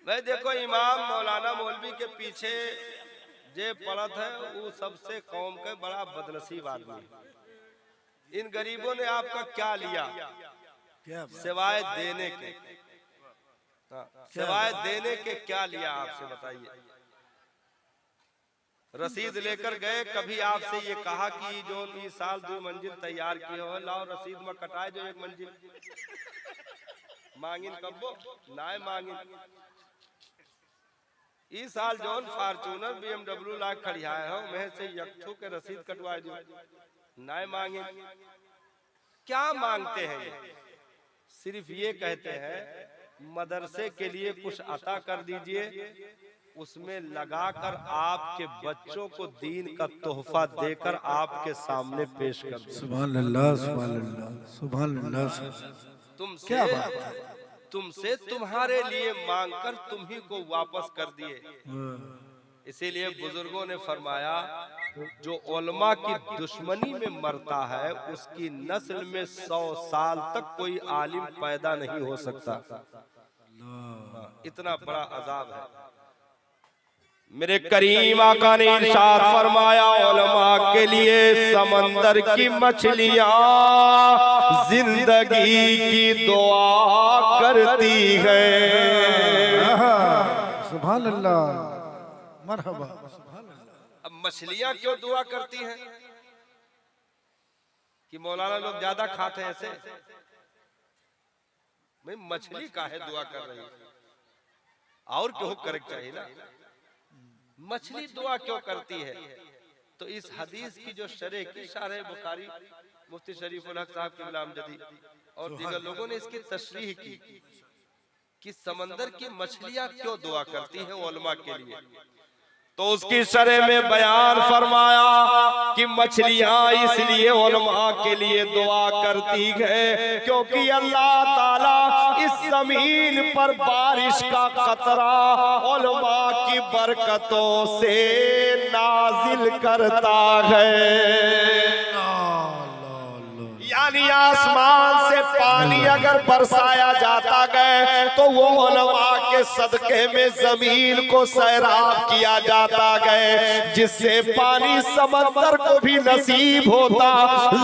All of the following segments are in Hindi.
भाई देखो इमाम मौलाना मौलवी के पीछे जे पड़त है वो सबसे कौम के बड़ा बदनसीब आदमी है। इन गरीबों ने आपका क्या लिया सिवाय देने के? सिवाय देने के क्या लिया आपसे बताइए? रसीद लेकर गए, कभी आपसे ये कहा कि जो इस साल 2 मंजिल तैयार किए हो लाओ रसीद में कटाए जो 1 मंजिल मांगिन कब्बो नाय मांगिन। इस साल जौन फार्चूनर BMW ला खड़ियाए हो मैं से यक्षु के रसीद कटवाए दो नाय मांगिन। क्या मांगते हैं ये? सिर्फ ये कहते हैं मदरसे के लिए कुछ अता कर दीजिए, उसमें लगाकर आपके बच्चों को दीन का तोहफा देकर आपके सामने पेश कर दो। सुभान अल्लाह, सुभान अल्लाह, सुभान अल्लाह। तुमसे क्या बात है? तुमसे तुम्हारे लिए मांगकर तुम ही को वापस कर दिए। इसीलिए बुजुर्गों ने फरमाया जो उलमा की दुश्मनी में मरता है उसकी नस्ल में 100 साल तक कोई आलिम पैदा नहीं हो सकता। इतना बड़ा अजाब है। मेरे करीम आका ने इरशाद फरमाया उलमा के लिए समंदर की मछलियां जिंदगी की दुआ करती है। सुभान अल्लाह, मरहबा। अब मछलियां क्यों दुआ करती हैं? कि मौलाना लोग ज्यादा खाते हैं ऐसे? भाई मछली काहे दुआ कर रही है? और क्यों करे चाहिए ना? मछली दुआ क्यों करती है? तो इस हदीस की जो शरह की शारह बुखारी मुफ्ती शरीफुल हक साहब की गुलामजदी और दीगर लोगों ने इसकी तशरीह की कि समंदर की मछलियां क्यों दुआ करती है उलमा के लिए। तो उसकी शरह में बयान फरमाया कि मछलियां इसलिए उलमा के लिए दुआ करती है क्योंकि अल्लाह ताला इस जमीन पर बारिश का कतरा उलमा की बरकतों से नाजिल करता है। यानी आसमान से पानी अगर बरसाया जाता गए तो वो उलमा के सदके में जमीन को सैराब किया जाता गए जिससे पानी समंदर को भी नसीब होता,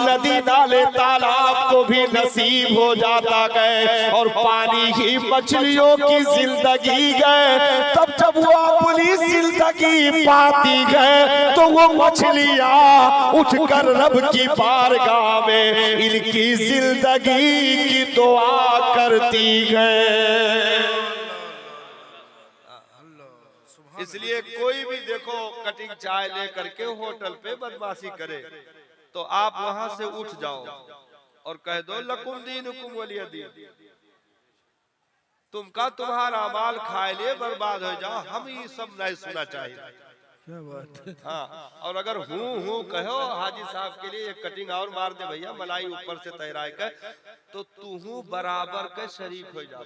नदी नाले तालाब को भी नसीब हो जाता गए और पानी ही मछलियों की जिंदगी गए। तब जब वो अपनी जिंदगी पाती गए तो वो मछलियां उठकर रब की बारगाह में इनकी जिंदगी की दुआ करती है। इसलिए कोई भी देखो कटिंग चाय लेकर के होटल पे बदमाशी करे तो आप वहां से उठ जाओ और कह दो लकुम दीनुकुम वलिय दीन। तुमका तुम्हारा माल खाए ले बर्बाद हो जाओ, हम ये सब नहीं सुनना चाहिए। क्या बात है? हाँ, और अगर हूँ कहो हाजी साहब के लिए एक कटिंग और मार दे भैया मलाई ऊपर से तैराए कर तो तू बराबर के शरीक हो जाओ।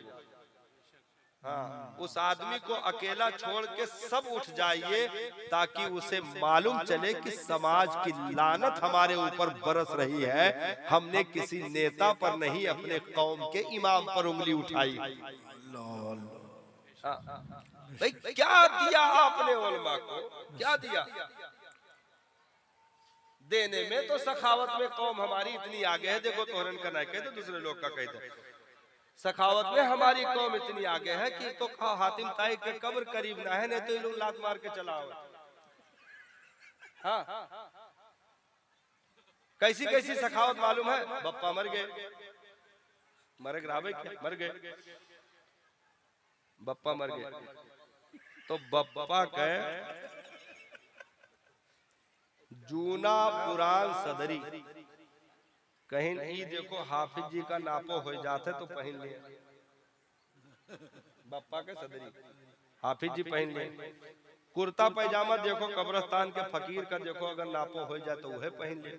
हाँ, उस आदमी को अकेला छोड़ के सब उठ जाइए ताकि उसे मालूम चले कि समाज की लानत हमारे ऊपर बरस रही है। हमने किसी नेता पर नहीं अपने कौम के इमाम पर उंगली उठाई। भाई क्या दिया आपने उलमा को? क्या दिया? देने में तो सखावत में कौम हमारी इतनी आगे है। देखो तोहरन का नहीं कहते दूसरे लोग का कहते, सखावत में हमारी कौम इतनी आगे है कि तो हातिम ताई के कब्र करीब ना है नहीं तो ये लोग लात मार के चलाओ। हाँ, कैसी कैसी सखावत मालूम है? बप्पा मर गए, मर गए, मर गए, बप्पा मर गए तो बप्पा के जूना पुरान सदरी कहीं नहीं देखो हाफिज जी का नापो हो जाते तो पहन ले। बप्पा के सदरी हाफिज जी पहन ले। कुर्ता पैजामा देखो कब्रस्तान के फकीर का देखो अगर नापो हो जाए तो वह पहन ले।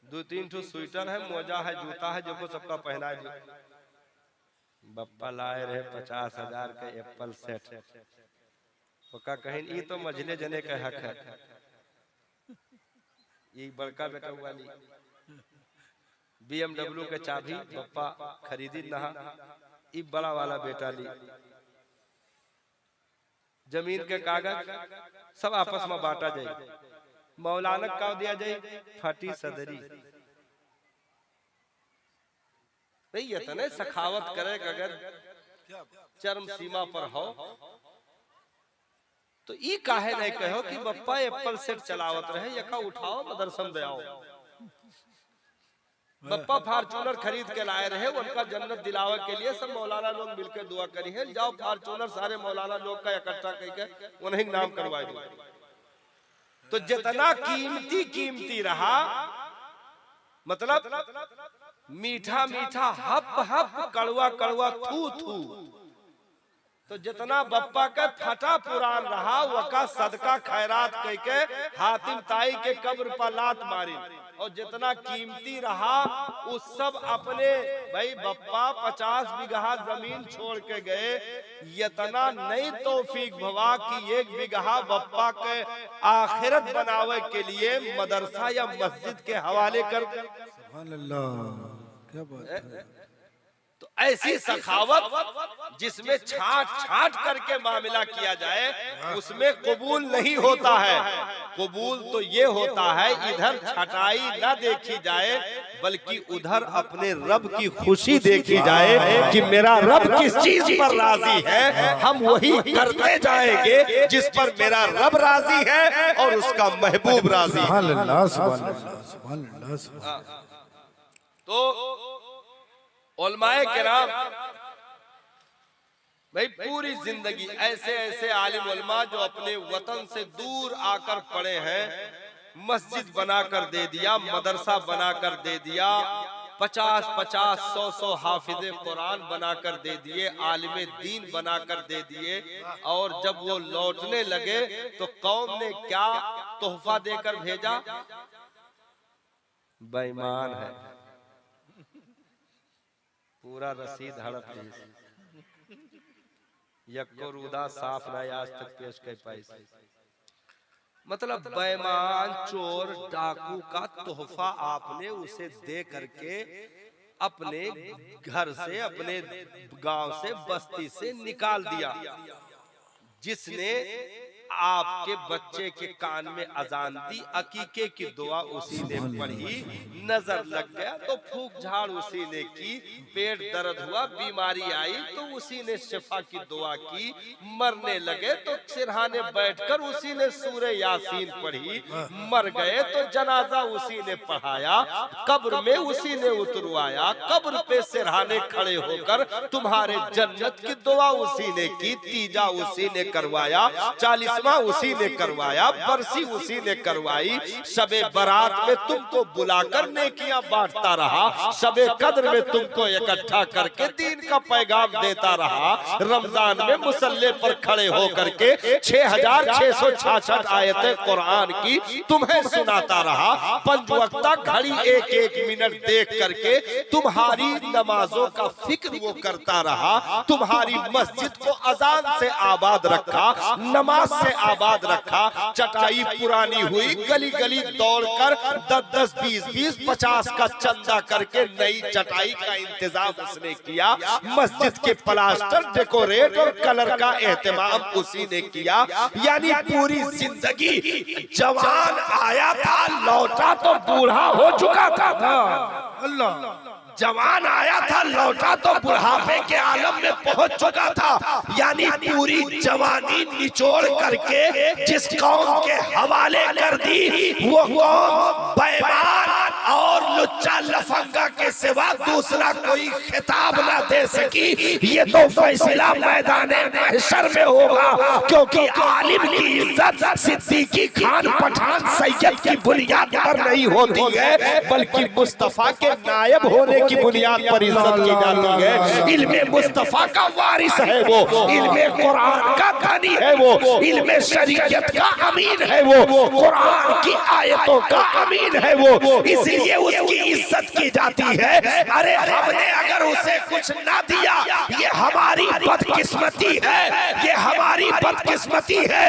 2-3 ठो स्वेटर है, मोजा है, जूता है, देखो सबका पहना जी। बप्पा लाए रहे 50,000 का एप्पल सेट। ओका कहीं ई तो मझले जने के हक है। ये बड़का बेटा वाली BMW के चाबी बप्पा खरीदी नहा, ई बड़ा वाला बेटा ली जमीन के कागज सब आपस में बांटा जाए, मौलाना का दिया जाए फटी सदरी। नहीं ये तो नहीं सखावत करे कि अगर चरम सीमा पर हो तो ई काहे नहीं कहो कि बप्पा एप्पल सेट चलावत रहे, यका उठाओ मदरसम दे आओ। बप्पा फार्चूनर खरीद के लाए रहे, उनका जन्नत दिलावे के लिए सब मौलाना लोग मिलकर दुआ करी है। जाओ फार्चूनर सारे मौलाना लोग का इकट्ठा करके उन्हें नाम करवा दो। तो जितना कीमती कीमती रहा, मतलब मीठा मीठा हप हप कड़वा कड़वा थू थू, तो जितना बप्पा का फटा पुरान रहा वका सदका खैरात कह के हातिम ताई के कब्र पर लात मारी। और जितना कीमती रहा उस सब अपने भाई बप्पा 50 बीघा जमीन छोड़ के गए, इतना नहीं तौफीक भवा कि 1 बीघा बप्पा के आखिरत बनावे के लिए मदरसा या मस्जिद के हवाले कर। सुभान अल्लाह, क्या बात है। तो ऐसी सखावत जिसमें छाट छाट करके मामला किया जाए उसमें कबूल नहीं होता है। कबूल तो ये होता है इधर छटाई ना देखी जाए बल्कि उधर अपने रब की खुशी देखी जाए कि मेरा रब किस चीज पर राजी है, हम वही करते जाएंगे जिस पर मेरा रब राजी है और उसका महबूब राजी है। सुभान अल्लाह, सुभान अल्लाह, सुभान अल्लाह, सुभान अल्लाह। तो उलमाए किराम भाई पूरी जिंदगी ऐसे ऐसे आलिम उलमा जो अपने वतन से दूर आकर पढ़े हैं, मस्जिद बनाकर दे दिया, मदरसा बनाकर दे दिया, 50-50, 100-100 हाफिज़े कुरान बनाकर दे दिए, आलिम दीन बनाकर दे दिए। और जब वो लौटने लगे तो कौम ने क्या तोहफा देकर भेजा? बेईमान है, पूरा रसीद हड़प यक्को रूदा साफ ना आज तक पेश कर पाई। मतलब बेईमान चोर डाकू का तोहफा आपने उसे दे करके अपने घर से, अपने गांव से, बस्ती से निकाल दिया। जिसने आपके बच्चे के कान में अजान दी, अकीके की दुआ उसी ने पढ़ी, नजर लग गया तो फूक झाड़ उसी ने की, पेट दर्द हुआ, बीमारी आई तो उसी ने शिफा की दुआ की, मरने लगे तो सिरहाने बैठकर उसी ने सूरह यासीन पढ़ी, मर गए तो जनाजा उसी ने पढ़ाया, कब्र में उसी ने उतरवाया, कब्र पे सिरहाने खड़े होकर तुम्हारे जन्नत की दुआ उसी ने की, तीजा उसी ने करवाया, 40वां उसी ने करवाया, बरसी उसी ने करवाई, शबे बारात में तुमको बुलाकर नेकियां बांटता रहा, शबे कद्र में तुमको इकट्ठा करके दीन का पैगाम देता रहा, रमजान में मुसल्ले पर खड़े होकर के 6666 आयतें कुरान की तुम्हें सुनाता रहा, 5 वक्ता घड़ी 1-1 मिनट देख करके तुम्हारी नमाजों का फिक्र वो करता रहा, तुम्हारी मस्जिद को अजान से आबाद रखा, नमाज से आबाद रखा, चटाई पुरानी हुई गली गली दौड़कर 10-10, 20-20, 50 का चंदा करके नई चटाई का इंतजाम उसने किया, मस्जिद के प्लास्टर, डेकोरेट और कलर का एहतमाम उसी ने किया। यानी पूरी जिंदगी जवान आया था, लौटा तो बूढ़ा हो चुका था। अल्लाह, जवान आया था, लौटा तो बुढ़ापे के आलम में पहुंच चुका था। यानी पूरी जवानी निचोड़ करके जिस कौम के हवाले कर दी, वो कौम बेईमान और लुच्चा लफंगा के सिवा दूसरा कोई खिताब ना दे सकी। ये तो फैसला मैदाने महशर में होगा, क्योंकि आलिम की इज्जत सिद्दीकी खान पठान सैयद की बुनियाद पर नहीं होती है, बल्कि मुस्तफा के नायब होने की बुनियाद पर इज्जत की जाती है। इल्मे मुस्तफा का वारिस है वो, इल्मे कुरान का धनी है वो, इल्मे शरीयत का अमीन है वो, कुरान की आयतों का अमीन है वो, इसलिए उसकी इज्जत की जाती है। अरे हमने अगर उसे कुछ ना दिया, ये हमारी बदकिस्मती है, ये हमारी बदकिस्मती है।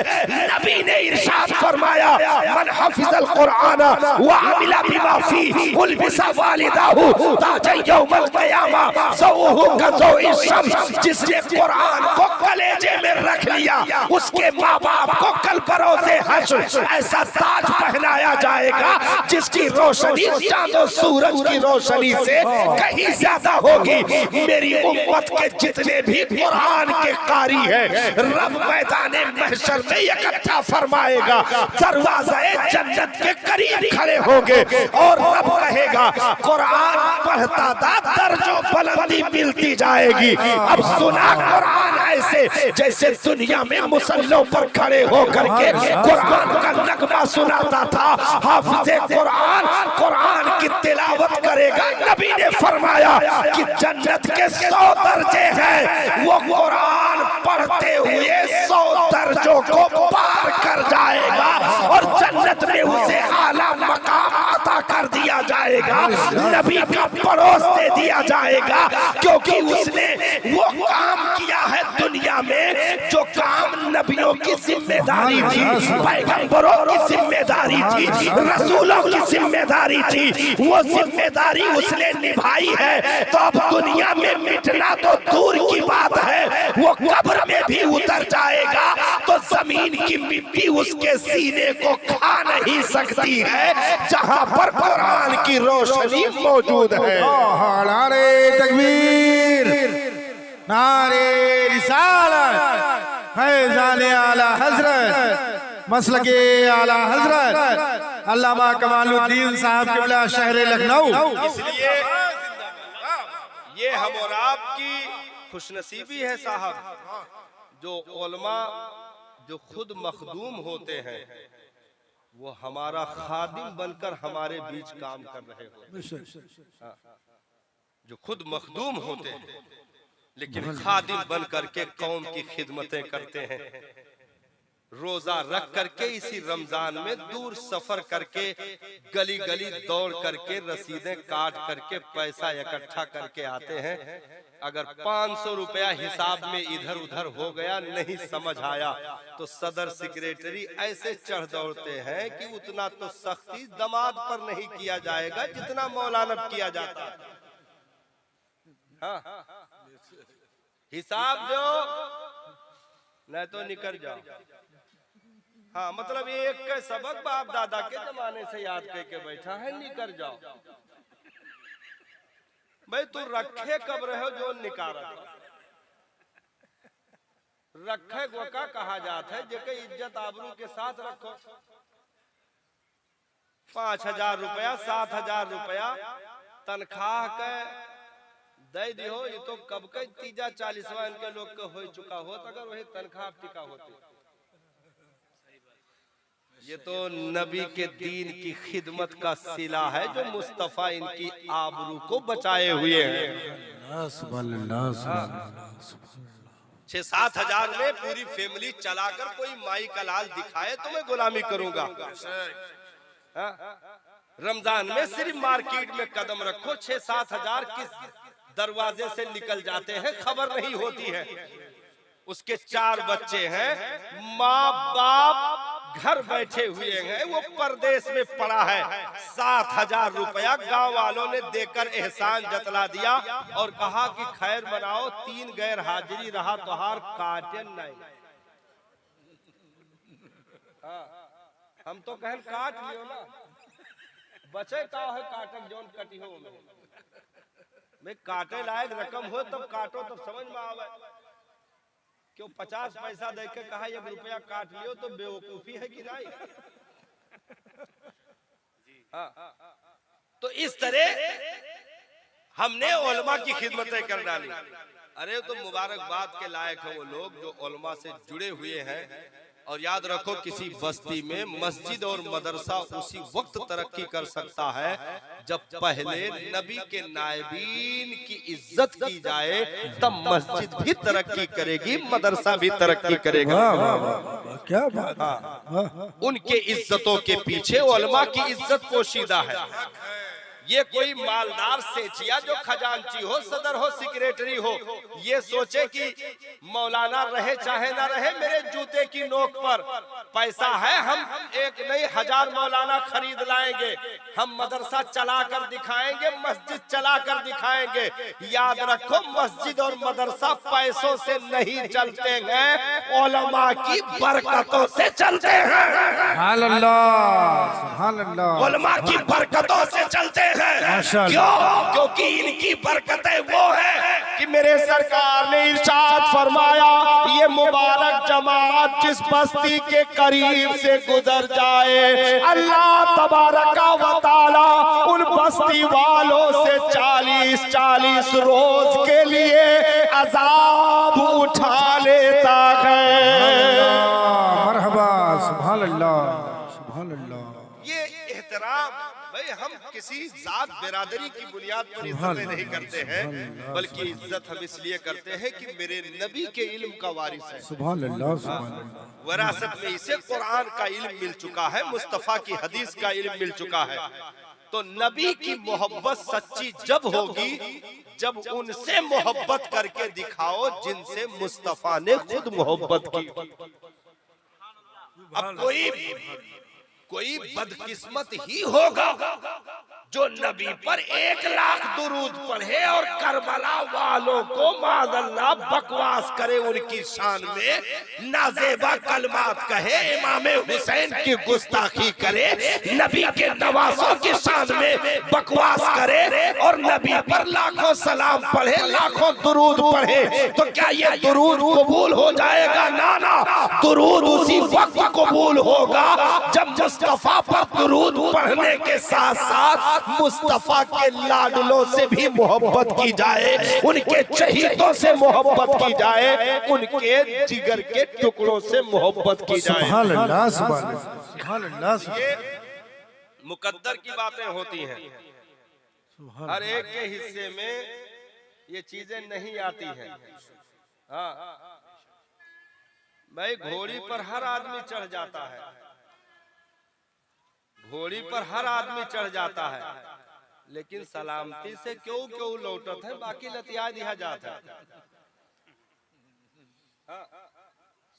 नबी ने इरशाद फरमाया, मन हफिज़ल कुरान व अमिला बिमा फीह उल्बिसा वालिदाहु ताज यौमल क़यामा ज़ौहु कज़ौइ शम्स। जिसने कुरान को कलेजे में पर रख लिया, उसके माँ बाप को कल बरोज़े हश्र ऐसा ताज पहनाया जाएगा जिसकी रोशनी चांद और सूरज की रोशनी से कहीं ज्यादा होगी। मेरी उम्मत के जितने भी कुरान के कारी हैं, रब मैदाने महशर में इकट्ठा फरमाएगा, दरवाज़े जन्नत के करीब खड़े होंगे और रब कहेगा कुरान पढ़ता था, दर्जों बुलंदी मिलती जाएगी। अब सुना कुरान ऐसे जैसे दुनिया में मुसल्लों पर खड़े होकर के कुरान का नगमा सुनाता था। हाफिज़े कुरान कुरान की तिलावत करेगा। नबी ने फरमाया कि जन्नत के 100 दर्जे हैं, वो कुरान पढ़ते हुए 100 दर्जों को पार कर जाएगा और जन्नत में उसे आला मकाम अता कर दिया जाएगा, नबी का पड़ोस दे दिया जाएगा, क्योंकि उसने वो काम किया है दुनिया में जो काम नबियों की जिम्मेदारी थी, पैगंबरों की जिम्मेदारी थी, रसूलों की जिम्मेदारी थी। वो जिम्मेदारी उसने निभाई है। तो अब दुनिया में मिटना तो दूर की बात है, वो कब्र में भी उतर जाएगा तो जमीन की मिट्टी उसके सीने को खा नहीं सकती है जहां पर कुरान की रोशनी मौजूद है। नारे तकबीर, नारे रिसालत, फैज़ाने आला हजरत, मसलके आला हजरत अल्लामा कमालुद्दीन साहब क़िबला शहर लखनऊ। इसलिए ये हम और आपकी खुशनसीबी है साहब, जो उलमा जो खुद मखदूम होते हैं वो हमारा खादिम बनकर हमारे बीच काम कर रहे हो। जो खुद मखदूम होते हैं लेकिन खादिम बनकर के कौम की खिदमतें करते हैं, रोजा रख करके इसी रमजान में दूर सफर करके गली गली दौड़ करके रसीदें काट करके पैसा इकट्ठा करके आते हैं। अगर 500 रुपया हिसाब में इधर उधर हो गया, नहीं समझ आया, तो सदर सेक्रेटरी ऐसे चढ़ दौड़ते हैं कि उतना तो सख्ती दमाद पर नहीं किया जाएगा जितना मौलाना किया जाता है। हाँ, हिसाब दो नहीं तो निकल जाओ। हाँ, मतलब एक का सबक बाप दादा के जमाने से याद करके बैठा है, निकल जाओ। भाई तू रखे कब रहो जो निकारा रखे गोका कहा जाता है, जेके इज्जत आबरू के साथ रखो। 5,000 रुपया 7,000 रुपया तनख्वाह के दे दियो, ये तो कब के तीजा 40वां इनके लोग के हो चुका हो, अगर वही तनख्वाह टिका होती। ये तो नबी के दीन की खिदमत का सिला है जो मुस्तफा इनकी आबरू को बचाए हुए हैं। 6-7 हजार में पूरी फैमिली चलाकर कोई माई का लाल दिखाए तो मैं गुलामी करूंगा। रमजान में सिर्फ मार्केट में कदम रखो, 6-7 हजार किस दरवाजे से निकल जाते हैं खबर नहीं होती है। उसके 4 बच्चे हैं, माँ बाप घर बैठे हुए हैं, वो परदेश में पड़ा है। 7,000 रुपया गांव वालों ने देकर एहसान जतला दिया और कहा कि खैर बनाओ, 3 गैर हाजिरी रहा तो हार काटे नहीं। हम तो कहें काट लियो ना, बचे का है काटक जोन कटी हो में। भाई काटे लायक रकम हो तब काटो, तब समझ में आवे। क्यों 50 पैसा दे के कहा 1 रुपया काट लियो तो बेवकूफी है कि नहीं? हाँ। तो इस तरह हमने उलमा की खिदमतें कर डाली। अरे तो मुबारकबाद के लायक है वो लोग जो उलमा से जुड़े हुए हैं। और याद रखो, किसी बस्ती में मस्जिद और मदरसा उसी वक्त तरक्की कर सकता है जब पहले नबी के नायबीन की इज्जत की जाए, तब मस्जिद भी तरक्की करेगी, मदरसा भी तरक्की करेगा। क्या बात। उनके इज्जतों के पीछे उलमा की इज्जत पोशीदा है। ये कोई मालदार सेठिया जो खजांची हो, सदर हो, सेक्रेटरी हो, ये सोचे कि मौलाना रहे चाहे ना रहे मेरे जूते की नोक पर पैसा है, हम 1 नहीं 1000 मौलाना खरीद लाएंगे, हम मदरसा चला कर दिखाएंगे, मस्जिद चला कर दिखाएंगे। याद रखो, मस्जिद और मदरसा पैसों से नहीं चलते हैं, उलमा की बरकतों से चलते हैं। सुभान अल्लाह, सुभान अल्लाह। उलमा की बरकतों से चलते हैं। माशाअल्लाह। क्यों? क्योंकि इनकी बरकतें वो है कि मेरे सरकार ने इरशाद फरमाया, ये मुबारक जमात जिस बस्ती के करीब से गुजर जाए, अल्लाह तबारका व तआला उन बस्ती वालों से 40-40 रोज के लिए अजाब उठा लेता है। मरहबा, सुभान अल्लाह, सुभान अल्लाह। ये एहतराम भाई हम किसी जात बिरादरी की बुनियाद पर इज्जत नहीं करते हैं, बल्कि इज्जत हम इसलिए करते हैं कि मेरे नबी के इल्म का वारिस है। सुभान अल्लाह, सुभान अल्लाह। विरासत में इसे कुरान का इल्म मिल चुका है, मुस्तफा की हदीस का इल्म मिल चुका है। तो नबी की मोहब्बत सच्ची जब होगी जब उनसे मोहब्बत करके दिखाओ जिनसे मुस्तफा ने खुद मोहब्बत की। अब कोई बदकिस्मत ही होगा जो नबी पर 1 लाख दुरूद पढ़े और करबला वालों को माज़अल्लाह बकवास करे, उनकी शान में नाजेबा कलमात कहे, इमाम हुसैन की गुस्ताखी करे, नबी के नवासों की शान में बकवास करे और नबी पर लाखों सलाम पढ़े, लाखों दुरूद पढ़े। तो क्या ये दुरूद कबूल हो जाएगा? ना, दुरूद उसी वक्त कबूल होगा जब मुस्तफा पर दुरूद पढ़ने के साथ साथ मुस्तफा के लाडलों से भी मोहब्बत की जाए, उनके चहीतों से मोहब्बत की जाए, उनके जिगर के टुकड़ों से मोहब्बत की जाए। सुभान अल्लाह, सुभान अल्लाह, सुभान अल्लाह। ये मुकद्दर की बातें होती हैं, हर एक के हिस्से में ये चीजें नहीं आती हैं। हाँ भाई, घोड़ी पर हर आदमी चढ़ जाता है, घोड़ी पर हर आदमी चढ़ जाता है, लेकिन सलामती से क्यों लौटत है, बाकी लतिया दिया जाता है।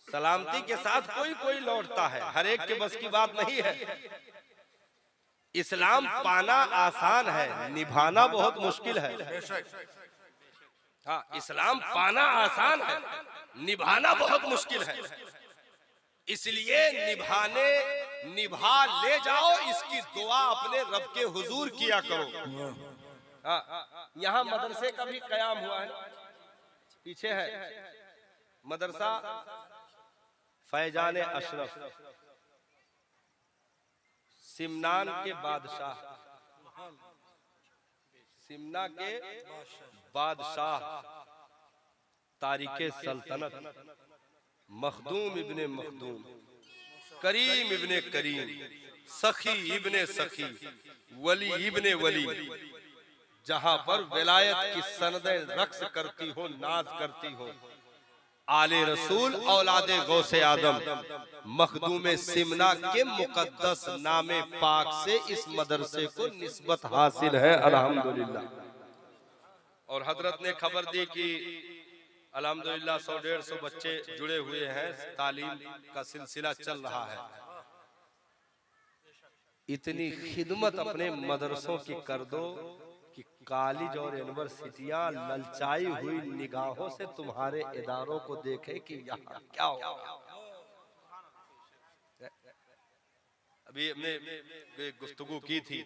सलामती के साथ कोई लौटता है, हर एक के बस की बात नहीं है। इस्लाम पाना आसान है, निभाना बहुत मुश्किल है। हाँ, इस्लाम पाना आसान है, निभाना बहुत मुश्किल है। इसलिए निभा ले जाओ, इसकी दुआ अपने रब के हुजूर किया करो। यहाँ मदरसे का भी कयाम हुआ है, पीछे है मदरसा फैजान अशरफ, सिमनान के बादशाह, सिमना के बादशाह तारिके सल्तनत मखदूम इब्ने मखदूम, करीम इब्ने करीम, सखी इब्ने सखी, वली इब्ने वली, जहां पर विलायत की सनदें रक्स करती हो, नाज करती हो, आले रसूल औलादे गौसे आदम मखदूम सिमना के मुकद्दस नामे पाक से इस मदरसे को निस्बत हासिल है, अल्हम्दुलिल्लाह। और हजरत ने खबर दी कि अल्हम्दुलिल्लाह 100-150 बच्चे जुड़े हुए हैं, तालीम का सिलसिला चल रहा है। इतनी खिदमत अपने मदरसों की कर दो कि कॉलेज और यूनिवर्सिटियां ललचाई हुई निगाहों से तुम्हारे इदारों को देखे कि यहाँ क्या हो। अभी हमने गुफ्तगू की थी,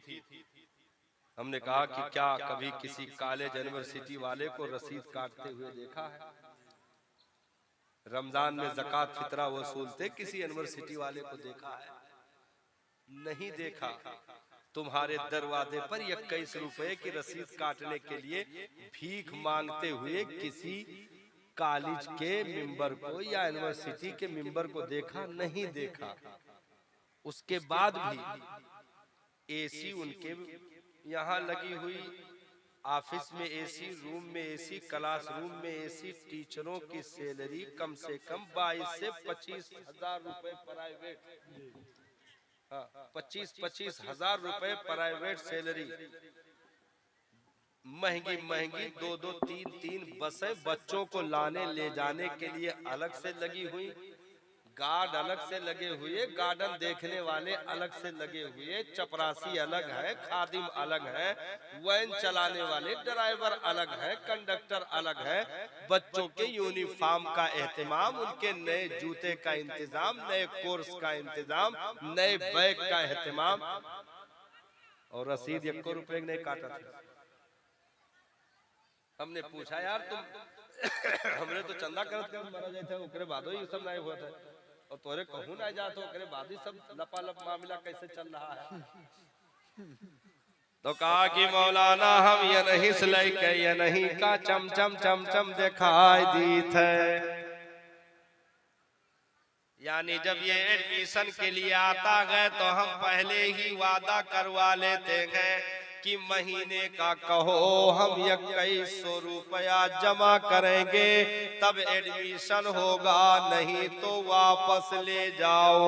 हमने कहा कि क्या कभी किसी कॉलेज यूनिवर्सिटी वाले को रसीद काटते हुए देखा है? रमजान में ज़कात फितरा वसूलते किसी यूनिवर्सिटी वाले को देखा है? नहीं देखा। तुम्हारे दरवाजे पर 21 रुपए की रसीद काटने के लिए भीख मांगते हुए किसी कॉलेज के मेंबर को या यूनिवर्सिटी के मेंबर को देखा? नहीं देखा। उसके बाद भी एसी उनके यहाँ लगी हुई, ऑफिस में एसी, रूम में एसी, क्लासरूम में एसी, टीचरों की सैलरी कम से कम 22 से 25 हजार रुपए प्राइवेट, 25 हजार रुपए प्राइवेट सैलरी, महंगी 2-2, 3-3 बसें बच्चों को लाने ले जाने के लिए अलग से लगी हुई, गार्ड अलग से लगे हुए, गार्डन देखने वाले अलग से लगे हुए, चपरासी अलग है, खादिम अलग है, वैन चलाने वाले ड्राइवर अलग है, कंडक्टर अलग है, बच्चों के यूनिफॉर्म का एहतमाम, उनके नए जूते का इंतजाम, नए कोर्स का इंतजाम, नए बैग का एहतमाम। और रसीद 1 रुपए नहीं काटा था। हमने पूछा यार तुम हमने तो चंदा करत के मारा जाए थे, ओकरे बादो ये सब नहीं हुआ था, और तोरे कहूं ना जात, ओकरे बाद ही सब लपालप मामला कैसे चल रहा है। तो कहा कि मौलाना हम ये नहीं सिलाई के ये नहीं का चमचम चमचम दिखाई दी थे। यानी जब ये एडमिशन के लिए आता गए तो हम पहले ही वादा करवा लेते हैं कि महीने का कहो हम 2100 रुपया जमा करेंगे तब एडमिशन होगा, नहीं तो वापस ले जाओ।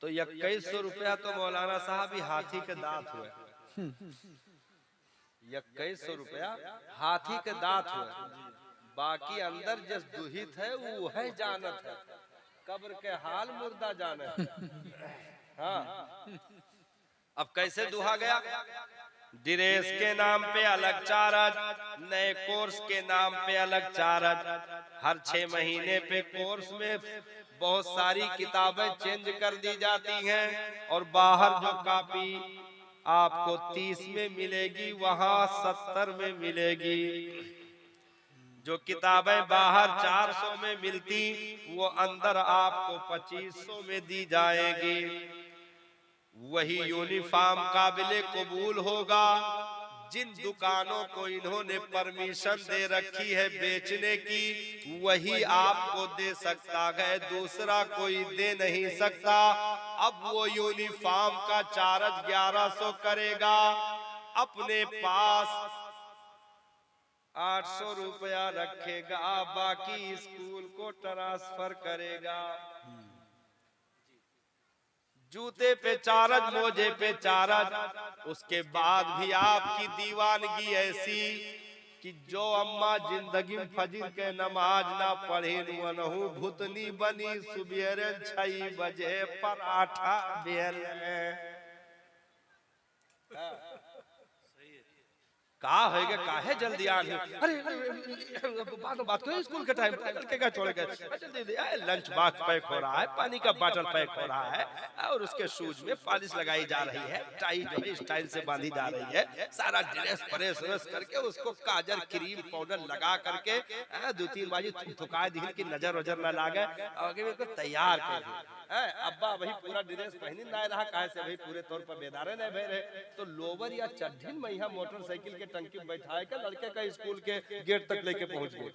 तो 2100 रुपया तो मौलाना साहब ही हाथी के दांत हुए। 2100 रुपया हाथी के दांत हुए, बाकी अंदर जिस दुहित है वो है जानत है, कब्र के हाल मुर्दा जाने। हाँ, अब कैसे दुहा गया? ड्रेस के नाम पे अलग चार्ज, नए कोर्स के नाम पे अलग चार्ज, हर 6 महीने पे कोर्स में बहुत सारी किताबें चेंज कर दी जाती हैं, और बाहर जो कॉपी आपको 30 में मिलेगी वहां 70 में मिलेगी। जो किताबें बाहर 400 में मिलती वो अंदर आपको 2500 में दी जाएगी। वही यूनिफॉर्म काबिले कबूल होगा। जिन दुकानों को इन्होंने परमिशन दे रखी है बेचने की, वही आपको दे सकता है, दूसरा कोई दे नहीं सकता। अब वो यूनिफॉर्म का चार्ज 1100 करेगा, अपने पास 800 रुपया रखेगा, बाकी स्कूल को ट्रांसफर करेगा। जूते पे चार्ज, मोजे पे चार्ज। उसके बाद भी आपकी दीवानगी ऐसी कि जो अम्मा जिंदगी फजर के नमाज ना पढ़ी नहू भूतनी बनी सुबेरे 6 बजे पराठा बेल का है काहे जल्दी आ रही? अरे बात करो, स्कूल के टाइम क्या छोड़ गए? लंच बॉक्स पैक हो रहा है, पानी का बोतल पैक हो रहा है, और उसके शूज में पॉलिश लगाई जा रही है, टाई जो है स्टाइल से बांधी जा रही है, सारा ड्रेस प्रेस करके उसको काजल क्रीम पाउडर लगा करके 2-3 बाजी थुका दी कि नजर वजर न लागे, आगे तैयार कर। अब्बा वही पूरा ड्रेस पहनी ना रहा, काहे से भाई पूरे तौर पर बेदारे नहीं भय रहे, तो लोवर या चड्ढी में यहाँ मोटरसाइकिल के टंकी बैठा के लड़के का स्कूल के गेट तक लेके पहुंच गए।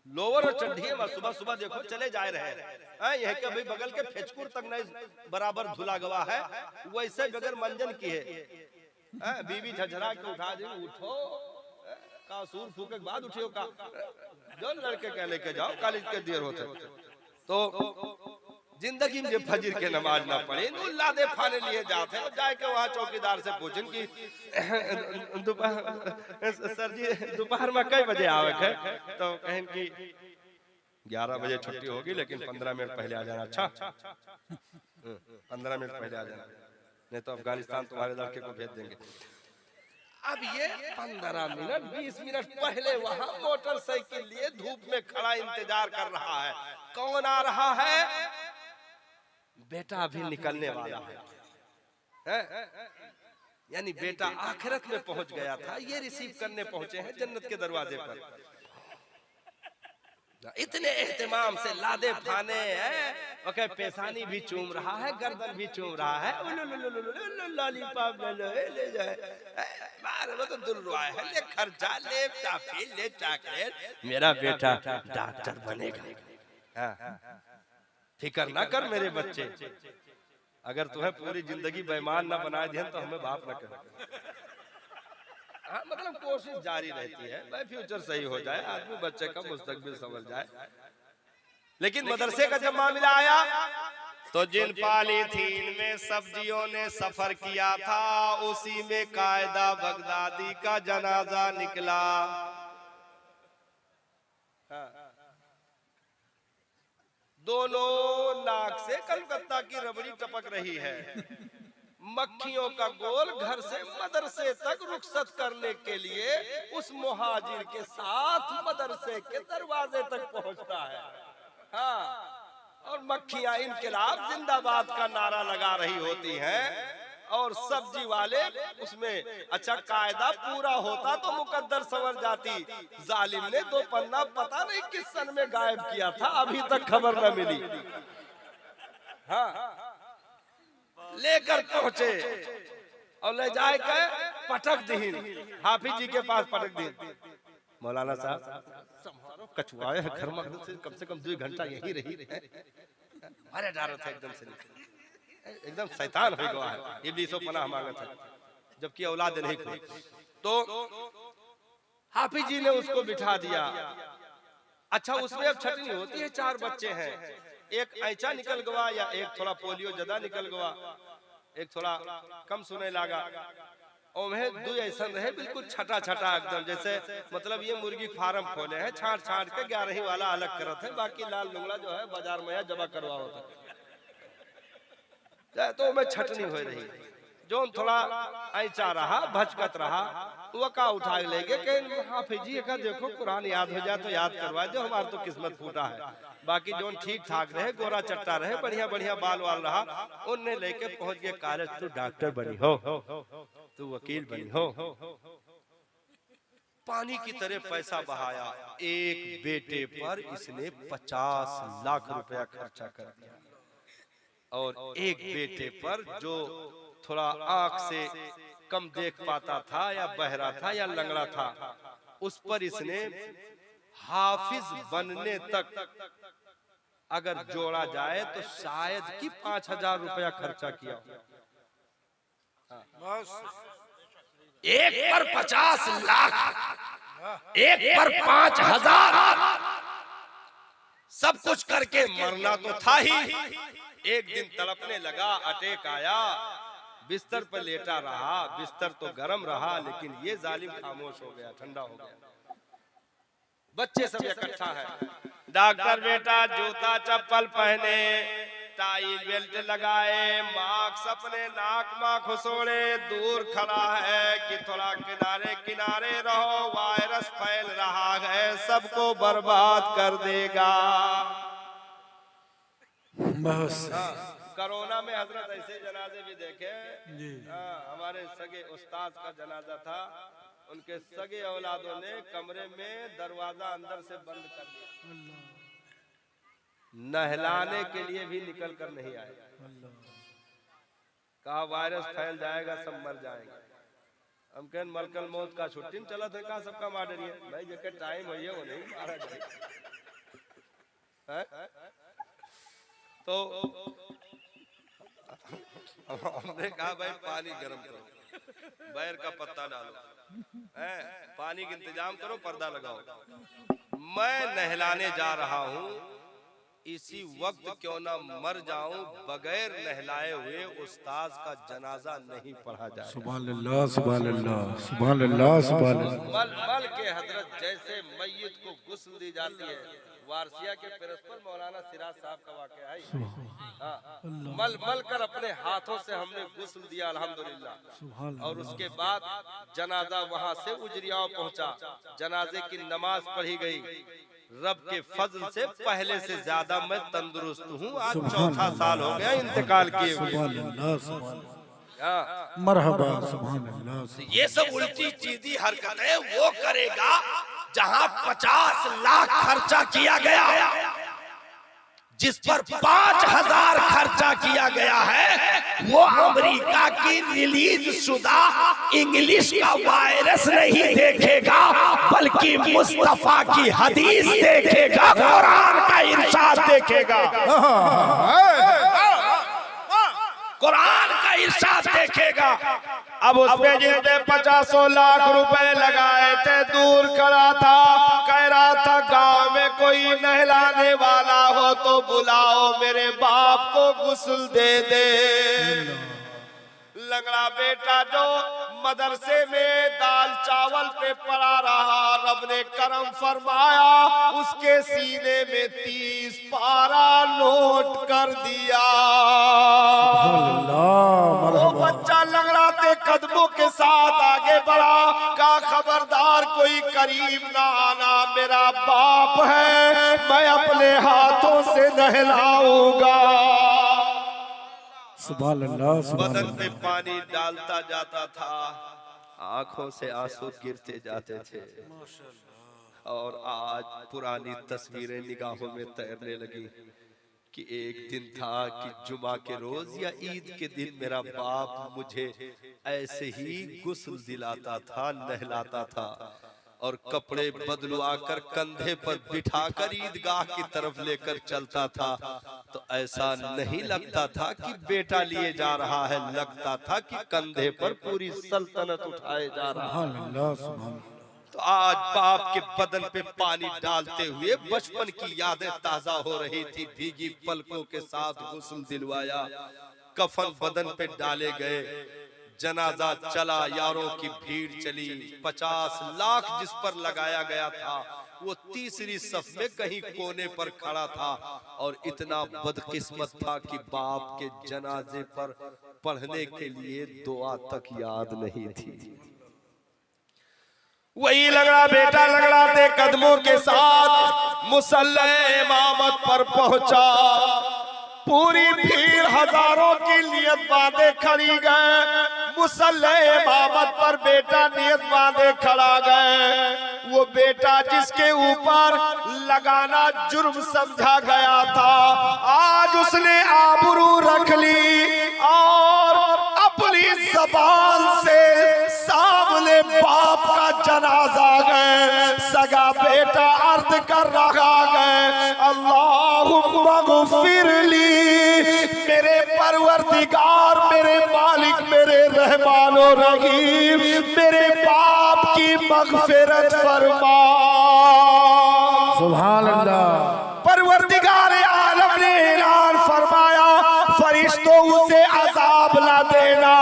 लोवर और चड्ढी में सुबह सुबह देखो चले जा रहे हैं। यह के भाई बगल के फेचकुर तक नहीं बराबर धुला गवा है, वैसे बगैर मंजन की है। बीबी झझरा के उठा दी, उठो का सूर फूके के बाद उठियो का, जो लड़के के लेके जाओ, कॉलेज के देर होते। तो जिंदगी में फजर के नमाज ना पढ़े, लादे फाने लिए जाते हैं, जाके वहाँ चौकीदार से पूछें कि सर जी दोपहर में कई बजे आवे है? तो कहें कि 11 बजे छुट्टी होगी, लेकिन 15 मिनट पहले आ जाना। अच्छा 15 मिनट पहले आ जाना, नहीं तो अफगानिस्तान तुम्हारे लड़के को भेज देंगे। अब ये 15 मिनट 20 मिनट पहले वहां मोटरसाइकिल लिए धूप में खड़ा इंतजार कर रहा है। कौन आ रहा है? बेटा अभी निकलने वाला है। यानी बेटा आखिरत में पहुंच गया था, ये रिसीव करने पहुंचे हैं जन्नत के दरवाजे पर। इतने एहतमाम से लादे फाने हैं, ओके पेशानी भी चूम रहा है, गर्दन भी चूम रहा है, लॉलीपॉप ले जाए, तो दुलवा है, ले खर्चा, ले टॉफी, ले चॉकलेट, मेरा बेटा डॉक्टर बनेगा। फिकर ना कर मेरे बच्चे, अगर तुम्हें पूरी जिंदगी बेईमान ना बना दिया तो हमें बाप न कर। हाँ, मतलब कोशिश जारी रहती है भाई फ्यूचर सही हो जाए, आदमी बच्चे का मुस्तकबिल समझ जाए। लेकिन मदरसे का जब मामला आया तो जिन पॉलीथीन में सब्जियों ने सफर किया था उसी में कायदा बगदादी का जनाजा निकला। दोनों नाक से कलकत्ता की रबड़ी टपक रही है। मक्खियों का गोल घर से मदरसे तक रुखसत करने के लिए उस मुहाजिर के साथ मदरसे के दरवाजे तक पहुंचता है। हाँ, और मक्खियां इनकलाब जिंदाबाद का नारा लगा रही होती हैं, और सब्जी वाले उसमें अच्छा कायदा पूरा होता तो मुकद्दर संवर जाती। जालिम ने 2 पन्ना पता नहीं किस सन में गायब किया था, अभी तक खबर न मिली। हाँ, लेकर पहुंचे और ले जाए के पटक दीन, हाफिज जी के पास पटक दीन। मौलाना साहब कछुआए है घर में से कम 2 घंटा यही रही है। अरे डर था एकदम से, एकदम शैतान हो गया है, इब्लीसो पनाह मांगत है, जबकि औलाद नहीं थी। तो हाफिज जी ने उसको बिठा दिया। अच्छा, उसमें अब छटनी होती है, 4 बच्चे हैं, एक ऐचा निकल गवा या एक थोड़ा पोलियो ज्यादा निकल गवा, एक थोड़ा कम सुने लगा। और 2 ऐसा रहे बिल्कुल छटा छटा एकदम, जैसे मतलब ये मुर्गी फार्म खोले हैं, छाट छाट के 11 वाला अलग करत है, बाकी लाल लुंगड़ा जो है बाजार में जमा करवा होता है। तो मैं छटनी हो रही, जो थोड़ा ऐसा रहा भचकत रहा, वका उठा लेंगे कि हाफिज जी का देखो कुरान याद हो जाए तो याद करवा दो, हमारा तो किस्मत फूटा है। बाकी जो ठीक ठाक रहे, गोरा चट्टा रहे, बढ़िया बढ़िया बाल वाल रहा, उन्हें लेके पहुंच गए कॉलेज। तू डॉक्टर बनी हो, तू वकील बनी हो। पानी की तरह पैसा बहाया। एक बेटे पर इसने 50 लाख रुपया खर्चा कर दिया, और एक बेटे पर जो थोड़ा आंख से कम देख पाता था या बहरा था या लंगड़ा था, उस पर इसने हाफिज बनने तक अगर जोड़ा जाए तो शायद कि 5000 रुपया खर्चा किया। एक पर 50 लाख, एक पर 5000, सब कुछ करके मरना तो था ही। एक दिन तड़पने लगा, अटैक आया, बिस्तर पर लेटा रहा, बिस्तर तो गर्म रहा, लेकिन ये जालिम खामोश हो गया, ठंडा हो गया। बच्चे सब इकट्ठा है, डॉक्टर बेटा जूता चप्पल पहने, टाई बेल्ट लगाए, मास्क अपने नाक में खुसोड़े, दूर खड़ा है कि थोड़ा किनारे किनारे रहो, वायरस फैल रहा है, सबको बर्बाद कर देगा। कोरोना में हजरत ऐसे जनाजे भी देखे। हमारे सगे उस्ताद का जनाजा था, उनके सगे औलादों ने कमरे में दरवाजा अंदर से बंद कर दिया, नहलाने के लिए भी निकल कर नहीं आए। कहा वायरस फैल जाएगा, सब मर जाएंगे। हम कहें मलकल मौत का छुट्टी में चला था, कहा सबका मार डरिए भाई, जो टाइम है वो नहीं मारा जाए। तो हमने कहा भाई पानी गर्म करो, बैर का पत्ता डालो, पानी का इंतजाम करो, पर्दा लगाओ, मैं नहलाने जा रहा हूँ, इसी वक्त क्यों ना मर जाऊं, बगैर नहलाए हुए उस्ताद का जनाजा नहीं पढ़ा जाए। सुभान अल्लाह, सुभान अल्लाह, सुभान अल्लाह, सुभान अल्लाह। मल मल के हजरत जैसे मय्यत को गुस्ल दी जाती है, वारसिया के प्रिंसिपल मौलाना सिराज साहब का वाकया है। मल मल कर अपने हाथों से हमने गुस्ल दिया अल्हम्दुलिल्लाह, और उसके बाद जनाजा वहां से उजरियाओं पहुंचा, जनाजे की नमाज पढ़ी गई। रब के फजल से पहले से ज्यादा मैं तंदुरुस्त हूँ, आज 4था साल हो गया इंतकाल किए हुए। मरहबा, सुभान अल्लाह। ये सब उल्टी सीधी हरकतें वो करेगा जहां 50 लाख खर्चा किया गया, जिस पर 5000 खर्चा किया गया है, वो अमेरिका की रिलीज शुदा इंग्लिश का वायरस नहीं देखेगा, बल्कि मुस्तफा की हदीस देखेगा, कुरान का इरशाद देखेगा, कुरान का इरशाद देखेगा। अब उसमें जिसने 50 लाख रुपए लगाए थे, दूर खड़ा था, कह रहा था गांव में कोई नहलाने वाला हो तो बुलाओ, मेरे बाप को गुस्ल दे दे। लंगड़ा बेटा जो मदरसे में दाल चावल पे पड़ा रहा, रब ने करम फरमाया, उसके सीने में 30 पारा नोट कर दिया। वो बच्चा लंगड़ाते कदमों के साथ आगे बढ़ा, कहा खबरदार कोई करीब ना आना, मेरा बाप है, मैं अपने हाथों से नहलाऊंगा। सुभान अल्लाह, सुभान बदन अल्लाह। पे पानी डालता जाता था, आंखों से आंसू गिरते जाते थे। और आज पुरानी तस्वीरें निगाहों में तैरने लगी कि एक दिन था कि जुमा के रोज या ईद के दिन मेरा बाप मुझे ऐसे ही गुस्ल दिलाता था, नहलाता था और कपड़े बदलवा कर कंधे पर बिठाकर ईदगाह की तरफ लेकर चलता था। तो ऐसा नहीं लगता था कि बेटा लिए जा रहा है, लगता था कि कंधे पर पूरी सल्तनत उठाए जा रहा है। सुभान अल्लाह, सुभान अल्लाह। तो आज बाप के बदन पे पानी डालते हुए बचपन की यादें ताजा हो रही थी। भीगी पलकों के साथ गुस्ल दिलवाया, कफन बदन पे डाले गए, जनाजा चला, यारों की भीड़ चली। 50 लाख जिस पर लगाया गया था वो तीसरी सफ में कहीं कोने पर खड़ा था और इतना बदकिस्मत था कि बाप के जनाजे पर पढ़ने के लिए दुआ तक याद नहीं थी। वही लगड़ा बेटा लगड़ाते कदमों के साथ मुसल्ले इमामत पर पहुंचा। पूरी भीड़ हजारों की नियत बांधे खड़ी गए, मुसल्ले इमामत पर बेटा नियत बांधे खड़ा गए। वो बेटा जिसके ऊपर लगाना जुर्म समझा गया था, आज उसने आबरू रख ली और अपनी ज़बान से सामने बाप का जनाजा गए, सगा बेटा अर्ज कर रहा गए, अल्लाहुम्मा गुफ़िरली, मेरे परवरदिगार, मेरे मालिक, मेरे रहमान और रहीम, मेरे बाप की मग़फ़िरत फरमा। सुभान अल्लाह। परवरदिगार आलम ने ऐलान फरमाया, फरिश्तों उसे अज़ाब ना देना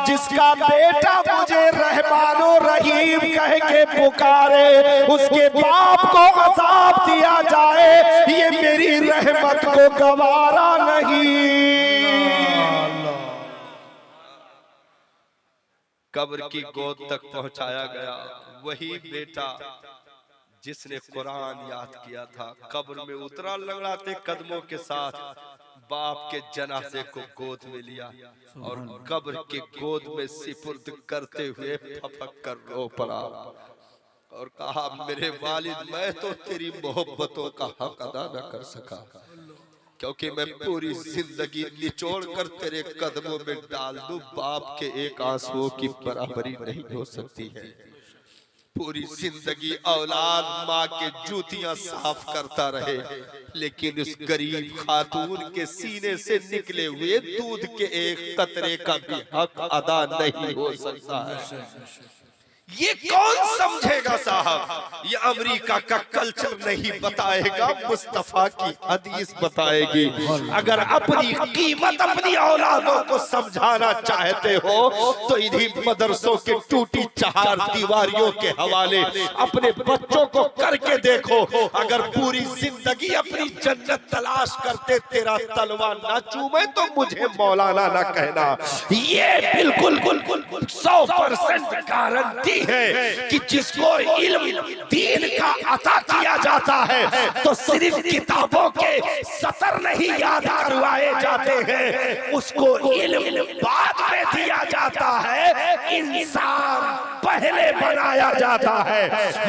जिसका बेटा मुझे रहमानो रहीम कह के पुकारे, उसके बाप को अज़ाब दिया जाए, ये मेरी रहमत को गवारा नहीं। कब्र की गोद तक पहुंचाया गया वही बेटा जिसने कुरान याद किया था, कब्र में उतरा, लंगड़ाते कदमों के साथ बाप के जनाजे को गोद में लिया और कब्र के गोद में सिपुर्द करते हुए फपक कर रो पड़ा और कहा, मेरे वालिद, मैं तो तेरी मोहब्बतों का हक अदा न कर सका, क्योंकि मैं पूरी जिंदगी निचोड़ कर तेरे कदमों में डाल दूं, बाप के एक आंसुओं की बराबरी नहीं हो सकती है। पूरी जिंदगी औलाद माँ के जूतियां साफ करता रहे, लेकिन उस गरीब खातून के सीने से निकले हुए दूध के एक कतरे का भी हक अदा नहीं हो सकता है। ये कौन समझेगा साहब? ये अमेरिका का कल्चर नहीं बताएगा, मुस्तफा की हदीस बताएगी। अगर अपनी कीमत अपनी औलादों को समझाना चाहते हो तो इन्हीं मदरसों के टूटी चार दीवारियों के हवाले अपने बच्चों को करके देखो। अगर पूरी जिंदगी अपनी जन्नत तलाश करते तेरा तलवा ना चूमे तो मुझे मौलाना ना कहना। ये बिल्कुल 100% गारंटी है कि जिसको इल्म दीन का अता किया जाता है तो सिर्फ किताबों के सतर नहीं याद करवाए जाते हैं, उसको इल्म बाद में दिया जाता है, इंसान पहले बनाया जाता है।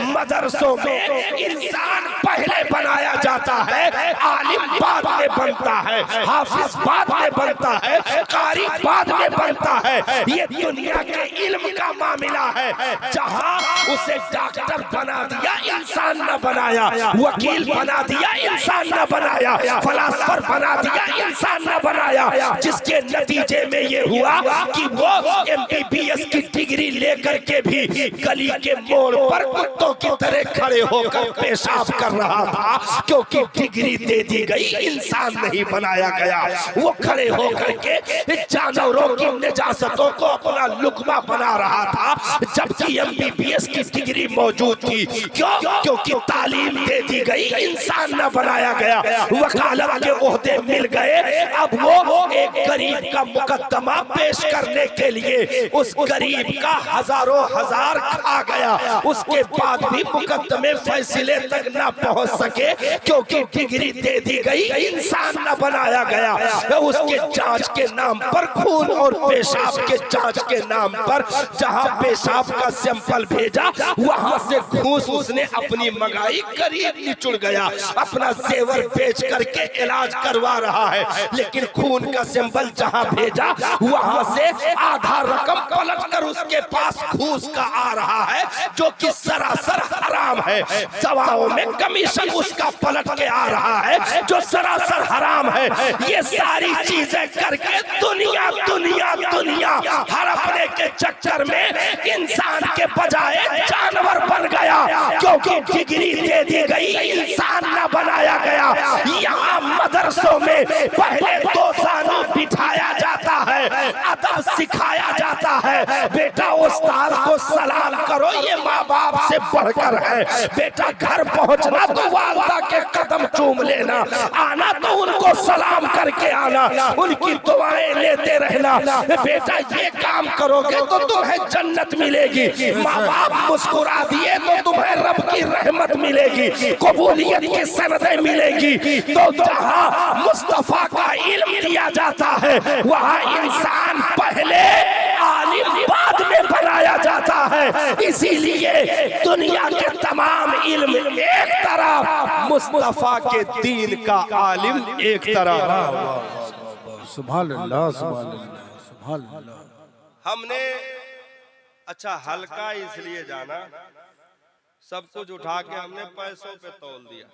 मदरसों में इंसान पहले बनाया जाता है, आलिम बाद में बनता है, हाफिज बाद में बनता है, कारी बाद में बनता है। ये दुनिया के इल्म का मामला है, जहां उसे डॉक्टर बना दिया इंसान न बनाया, वकील बना दिया इंसान न बनाया, फलासफर बना दिया इंसान न बनाया, जिसके नतीजे में ये हुआ कि वो MBBS की डिग्री लेकर के भी गली के मोड़ पर कुत्तों की तरह खड़े होकर पेशाब कर रहा था, क्योंकि डिग्री दे दी गई, इंसान नहीं बनाया गया। वो खड़े होकर के जानवरों की निजासतों को अपना लुकमा बना रहा था, जबकि MBBS की डिग्री मौजूद थी। क्यों? क्योंकि तालीम दे दी गई, इंसान न बनाया गया। वकालत के ओहदे मिल गए। अब वो एक गरीब का मुकदमा पेश करने के लिए उस गरीब का हजारों हजार खा गया, उसके बाद भी मुकदमे फैसले तक न पहुंच सके, क्योंकि डिग्री दे दी गई, इंसान न बनाया गया। उसके जांच के नाम पर, खून और पेशाब के जांच के नाम पर, जहां पेशाब का सैंपल भेजा वहां से घूस उसने अपनी मंगाई, गरीब निचुड़ गया, अपना जेवर बेच करके इलाज करवा रहा है। लेकिन खून का सैंपल जहां भेजा वहां से आधा रकम पलट कर उसके पास घूस का आ रहा है, जो कि सरासर हराम है। दवाओं में कमीशन उसका पलट के आ रहा है, जो सरासर हराम है। ये सारी चीजें करके दुनिया दुनिया दुनिया हड़पने के चक्कर में इंसान के बजाय जानवर बन गया, क्योंकि डिग्री दे दी गई, इंसान न बनाया गया। यहाँ मदरसों में पहले 2 साल बिठाया जाता है, अदब सिखाया जाता है। बेटा उस्ताद को सलाम करो, ये माँ बाप से बढ़कर है। बेटा घर पहुंचना तो वालदा के कदम चूम लेना, आना तो उनको सलाम करके आना, उनकी दुआएं लेते रहना। बेटा ये काम करोगे तो तुम्हें जन्नत मिलेगी, माँ बाप मुस्कुरा दिए तो तुम्हें रब की रहमत मिलेगी, कबूलियत की सनदें मिलेगी। तो जहाँ मुस्तफा का इल्म दिया जाता है, वहाँ इंसान पहले आलिम बाद में बनाया जाता है। इसीलिए दुनिया के तमाम इल्म एक तरफ, मुस्तफा के दीन का आलिम एक तरफ। सुभान अल्लाह, सुभान अल्लाह, सुभान अल्लाह। हमने अच्छा हल्का इसलिए जाना, सब कुछ उठा के हमने पैसों पे तौल दिया।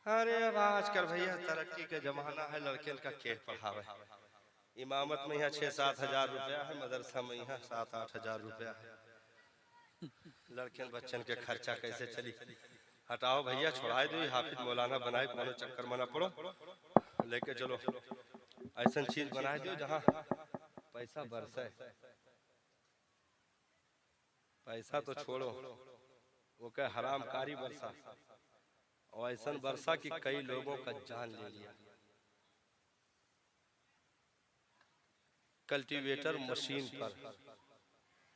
अरे अब आजकल भैया तरक्की के जमाना है, लड़के का खेत पढ़ावे। इमामत में यहाँ 6-7 हजार रुपया है, मदरसा में यहाँ 7-8 हजार रुपया है। लड़के बच्चन के खर्चा कैसे चली? हटाओ भैया, छोड़ाए दो, हाफिज मौलाना बनाए, कोनो चक्कर मना पड़ो, लेके चलो ऐसा चीज बनाए दो जहाँ पैसा बरसे। पैसा तो छोड़ो, वो क्या हराम कारी बरसा, और ऐसा बरसा कि कई लोगों का जान ले लिया। कल्टीवेटर मशीन पर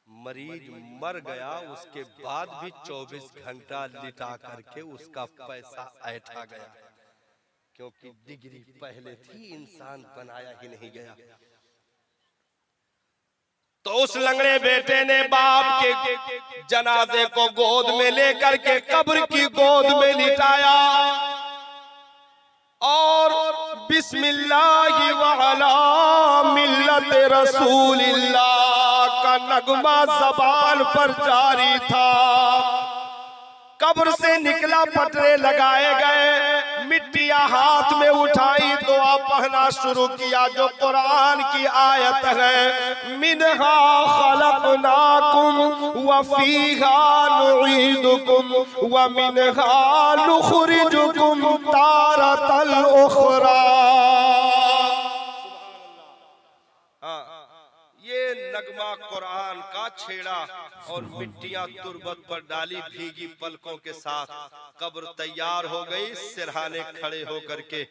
मरीज मर गया, उसके बाद भी 24 घंटा लिटा करके उसका पैसा ऐठा गया, क्योंकि डिग्री पहले थी, इंसान बनाया ही नहीं गया। तो उस लंगड़े बेटे ने बाप के जनाजे को गोद में लेकर के कब्र की गोद में लिटाया और बिस्मिल्लाहि व अला मिल्लत रसूलिल्लाह का नगमा ज़बान पर जारी था। कब्र से निकला, पटरे लगाए गए, मिट्टियां हाथ में उठाई, दुआ पढ़ना शुरू किया जो कुरान की आयत है, मिनहा खलकनाकुम व फीहा नुईदुकुम व मिनहा नुखरिजुकुम तारतल उखरा। ये नगमा कुरान का छेड़ा और मिट्टियां तुरबत पर डाली भीगी पलकों के साथ। कब्र तैयार हो गई, सिरहाने खड़े होकर के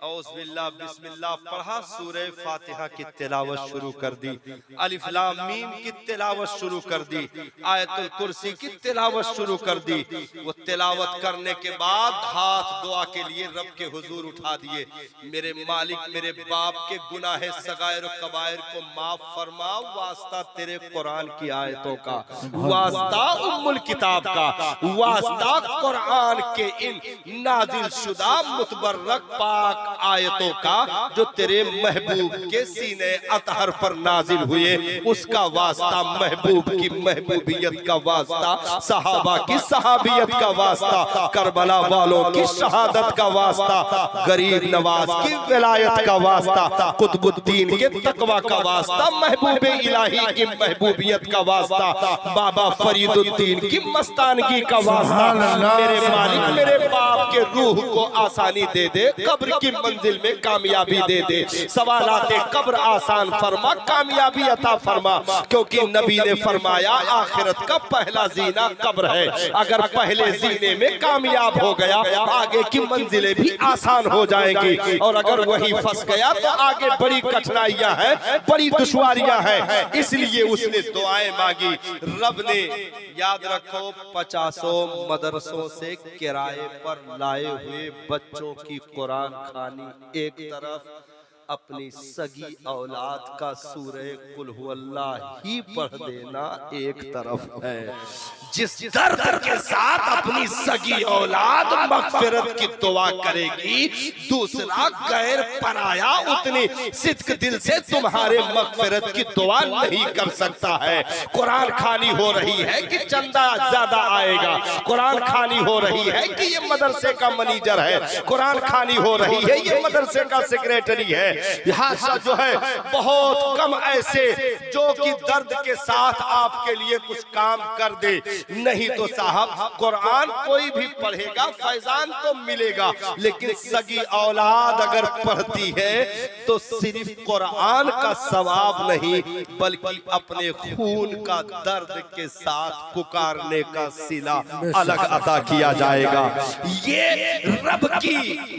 औज़ बिस्मिल्लाह पढ़ा, सूरह फातिहा की तिलावत शुरू कर दी, अलिफ लाम मीम की तिलावत शुरू कर दी, आयतुल कुर्सी की तिलावत शुरू कर दी। वो तिलावत करने के बाद हाथ दुआ के लिए रब के हुजूर उठा दिए, मेरे मालिक मेरे बाप के गुनाह सगायर और कबायर को माफ फरमा, वास्ता तेरे कुरान की आयतों का। वास्ता उम्मुल किताब का, वास्ता कुरान के इन नाजिल शुदा मुतबर्रक पाक आयतों का जो तेरे महबूब के सीने अतहर पर नाजिल हुए, उसका वास्ता, महबूब की महबूबियत का वास्ता, सहाबा की सहाबियत का वास्ता, करबला वालों की शहादत का वास्ता, गरीब नवाज की विलायत का वास्ता, कुतुबुद्दीन के तकवा का वास्ता, महबूब इलाही की महबूबियत का वास्ता, बाबा फरीदुद्दीन की मस्तानगी का वास्ता। मेरे मालिक मेरे बाप के रूह को आसानी दे दे, कब्र की मंजिल में कामयाबी दे दे, सवालाते कब्र आसान फरमा, कामयाबी अता फरमा, क्योंकि नबी ने फरमाया आखिरत का पहला जीना कब्र है। अगर पहले जीने में कामयाब हो गया, आगे की मंजिलें भी आसान हो जाएंगी, और अगर वही फंस गया तो आगे बड़ी कठिनाइयां हैं, बड़ी दुश्वारियां हैं। इसलिए उसने दुआएं मांगी। रब ने, याद रखो, 50 मदरसों से किराए पर लाए हुए बच्चों की कुरान खानी एक तरफ, अपनी सगी औलाद का सूरह कुल हुवल्लाह ही पढ़ देना एक तरफ है। जिस दर्द के साथ अपनी सगी औलाद मगफिरत की दुआ करेगी, दूसरा गैर पराया उतनी सिद्क दिल से तुम्हारे मगफिरत की दुआ नहीं कर सकता है। कुरान खानी हो रही है कि चंदा ज्यादा आएगा, कुरान खानी हो रही है कि ये मदरसे का मैनेजर है, कुरान खानी हो रही है ये मदरसे का सेक्रेटरी है। यहाँ जो है बहुत कम ऐसे जो कि दर्द के साथ आपके लिए कुछ काम कर दे, नहीं तो साहब कुरान कोई भी पढ़ेगा फैजान तो मिलेगा, लेकिन सगी औलाद अगर पढ़ती है तो सिर्फ कुरान का सवाब नहीं, बल्कि अपने खून का दर्द के साथ पुकारने का सिला अलग अता किया जाएगा। ये रब की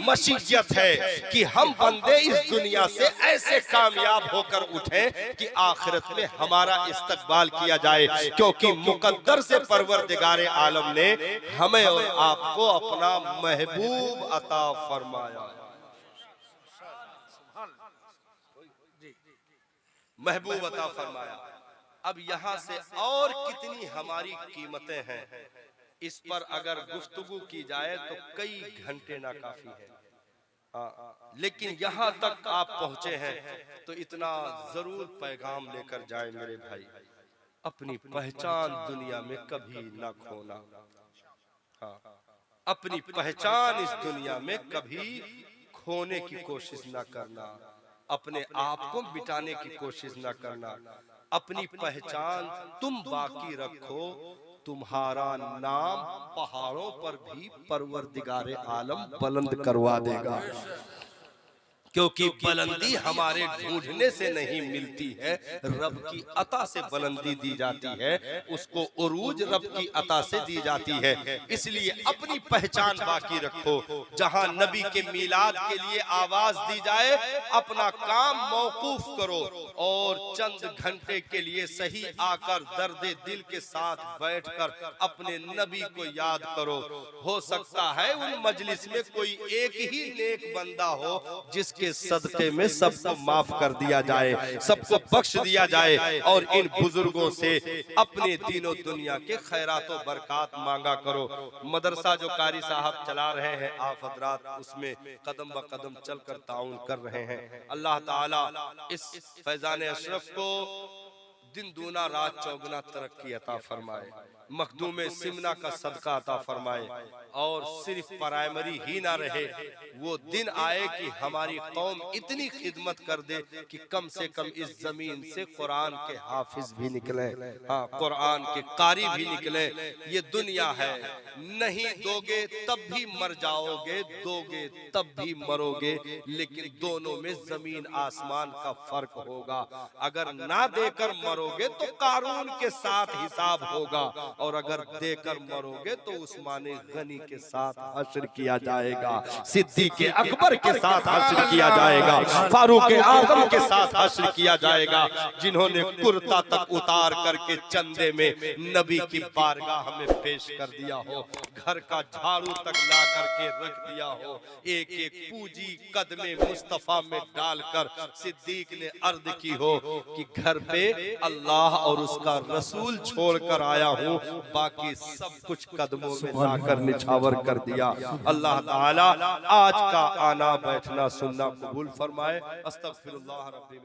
मशीयत है कि हम बंदे इस दुनिया से ऐसे कामयाब होकर उठें कि आखिरत में हमारा इस्तकबाल किया जाए, क्योंकि मुकद्दर से परवरदिगारे आलम ने हमें और आपको अपना महबूब अता फरमाया। महबूब अता फरमाया। अब यहाँ से और कितनी हमारी कीमतें हैं, इस पर अगर गुफ्तगू की जाए तो कई घंटे ना काफी है। लेकिन यहाँ तक आप पहुंचे हैं तो इतना जरूर पैगाम लेकर जाए मेरे भाई, अपनी पहचान दुनिया में कभी ना खोना। अपनी पहचान इस दुनिया में कभी खोने की कोशिश ना करना, अपने आप को मिटाने की कोशिश ना करना। अपनी पहचान तुम बाकी रखो, तुम्हारा नाम पहाड़ों पर भी परवरदिगारे आलम बुलंद करवा देगा, क्योंकि बुलंदी हमारे ढूंढने से नहीं मिलती है, रब की अता से बुलंदी दी जाती है, उसको उरूज रब की अता से दी जाती है। इसलिए अपनी पहचान बाकी रखो। जहां नबी के मिलाद के लिए आवाज दी जाए, अपना काम मौकूफ करो और चंद घंटे के लिए सही आकर दर्दे दिल के साथ बैठकर अपने नबी को याद करो। हो सकता है उन मजलिस में कोई एक ही नेक बंदा हो जिसके सदके में सबको माफ कर दिया जाए, सबको बख्श दिया जाए, और इन बुजुर्गों से अपने दीनों दुनिया के खैरात और बरकत मांगा करो। मदरसा जो कारी साहब चला रहे हैं, आप हजरात उसमें कदम ब कदम चलकर ताउन कर रहे हैं। अल्लाह ताला इस फैजान अशरफ को दिन दूना रात चौगुना तरक्की अता फरमाए, मखदूम सिमना का सदका अता फरमाए, और सिर्फ प्राइमरी ही ना रहे, वो दिन आए कि हमारी कौम इतनी खिदमत कर दे कि कम से कम इस जमीन से कुरान के हाफिज भी निकले, हाँ कुरान के कारी भी निकले। ये दुनिया है, नहीं दोगे तब भी मर जाओगे, दोगे तब भी मरोगे, लेकिन दोनों में जमीन आसमान का फर्क होगा। अगर ना देकर मरोगे तो कारून के साथ हिसाब होगा, और अगर देकर मरोगे तो उस्माने गनी के साथ हश्र किया जाएगा, सिद्दीक़ अकबर के साथ हश्र किया जाएगा, फारूक आजम के साथ हश्र किया जाएगा, जिन्होंने कुर्ता तक उतार करके चंदे में नबी की बारगाह में पेश कर दिया हो, घर का झाड़ू तक ला करके रख दिया हो, एक एक पूजी कदमे मुस्तफा में डालकर सिद्दीक ने अर्ज की हो कि घर पे अल्लाह और उसका रसूल छोड़कर आया हूँ, बाकी सब कुछ कदमों में लाकर निछावर कर दिया। अल्लाह ताला आज का आना बैठना सुनना कबूल फरमाए। अस्तगफिरुल्लाह रब्बी।